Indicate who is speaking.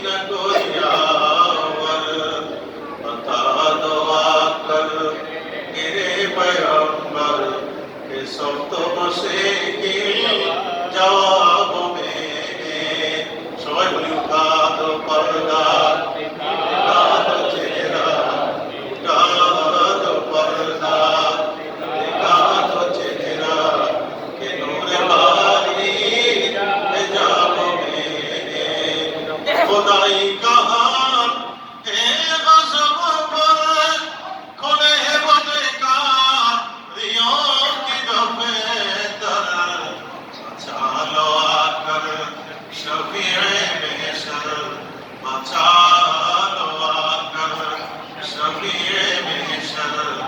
Speaker 1: न कोई यावर, बता दो आकर मेरे पैगंबर के सब तो बसे के जवाब में। সবাই বলি উঠা দো পর্দা, উঠা দো চেহারা, উঠা দো পর্দা, दिखा दो चेहरा के नूरे बारी हिजाब में। खुदाई कहा है गज़ब पर खुले बदका रियों की दफेतर, बचा लो आकर शफीए महशर, बचा लो आकर शफीए महशर।